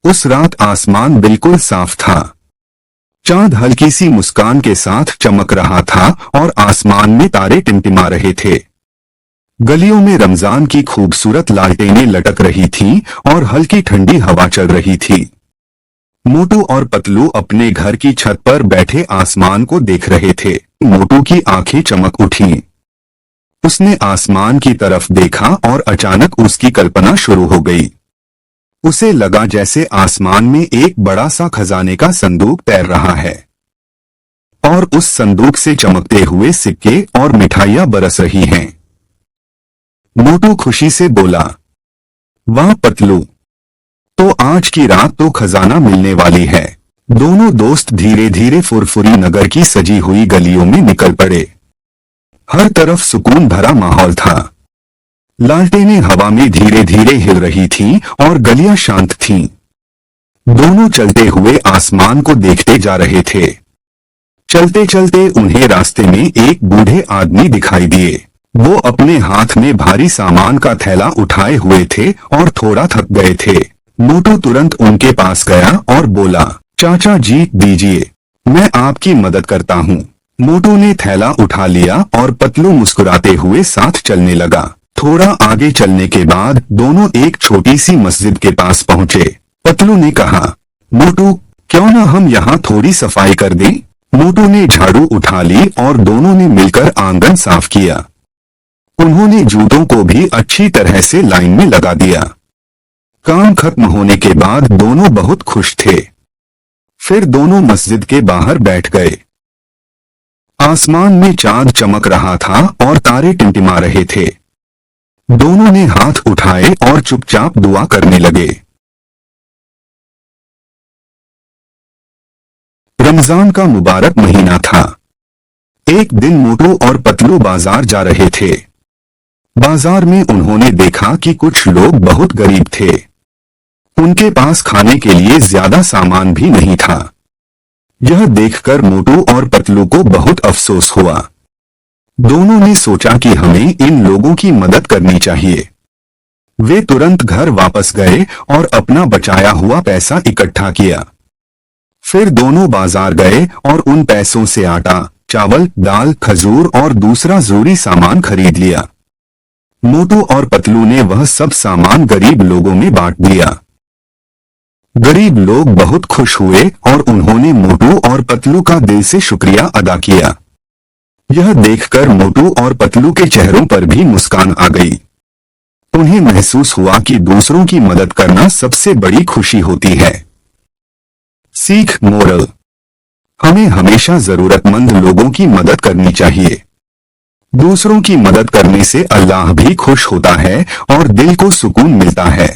उस रात आसमान बिल्कुल साफ था। चांद हल्की सी मुस्कान के साथ चमक रहा था और आसमान में तारे टिमटिमा रहे थे। गलियों में रमजान की खूबसूरत लालटेनें लटक रही थीं और हल्की ठंडी हवा चल रही थी। मोटू और पतलू अपने घर की छत पर बैठे आसमान को देख रहे थे। मोटू की आंखें चमक उठीं। उसने आसमान की तरफ देखा और अचानक उसकी कल्पना शुरू हो गई। उसे लगा जैसे आसमान में एक बड़ा सा खजाने का संदूक तैर रहा है और उस संदूक से चमकते हुए सिक्के और मिठाइयां बरस रही हैं। मोटू खुशी से बोला, वाह पतलू, तो आज की रात तो खजाना मिलने वाली है। दोनों दोस्त धीरे धीरे फुरफुरी नगर की सजी हुई गलियों में निकल पड़े। हर तरफ सुकून भरा माहौल था। लालटेनें हवा में धीरे धीरे हिल रही थीं और गलियां शांत थीं। दोनों चलते हुए आसमान को देखते जा रहे थे। चलते चलते उन्हें रास्ते में एक बूढ़े आदमी दिखाई दिए। वो अपने हाथ में भारी सामान का थैला उठाए हुए थे और थोड़ा थक गए थे। मोटू तुरंत उनके पास गया और बोला, चाचा जी दीजिए, मैं आपकी मदद करता हूँ। मोटू ने थैला उठा लिया और पतलू मुस्कुराते हुए साथ चलने लगा। थोड़ा आगे चलने के बाद दोनों एक छोटी सी मस्जिद के पास पहुँचे। पतलू ने कहा, मोटू क्यों न हम यहाँ थोड़ी सफाई कर दें? मोटू ने झाड़ू उठा ली और दोनों ने मिलकर आंगन साफ किया। उन्होंने जूतों को भी अच्छी तरह से लाइन में लगा दिया। काम खत्म होने के बाद दोनों बहुत खुश थे। फिर दोनों मस्जिद के बाहर बैठ गए। आसमान में चांद चमक रहा था और तारे टिमटिमा रहे थे। दोनों ने हाथ उठाए और चुपचाप दुआ करने लगे। रमजान का मुबारक महीना था। एक दिन मोटू और पतलू बाजार जा रहे थे। बाजार में उन्होंने देखा कि कुछ लोग बहुत गरीब थे। उनके पास खाने के लिए ज्यादा सामान भी नहीं था। यह देखकर मोटू और पतलू को अफसोस अफसोस हुआ। दोनों ने सोचा कि हमें इन लोगों की मदद करनी चाहिए। वे तुरंत घर वापस गए और अपना बचाया हुआ पैसा इकट्ठा किया। फिर दोनों बाजार गए और उन पैसों से आटा, चावल, दाल, खजूर और दूसरा जरूरी सामान खरीद लिया। मोटू और पतलू ने वह सब सामान गरीब लोगों में बांट दिया। गरीब लोग बहुत खुश हुए और उन्होंने मोटू और पतलू का दिल से शुक्रिया अदा किया। यह देखकर मोटू और पतलू के चेहरों पर भी मुस्कान आ गई। उन्हें महसूस हुआ कि दूसरों की मदद करना सबसे बड़ी खुशी होती है। सीख मोरल: हमें हमेशा जरूरतमंद लोगों की मदद करनी चाहिए। दूसरों की मदद करने से अल्लाह भी खुश होता है और दिल को सुकून मिलता है।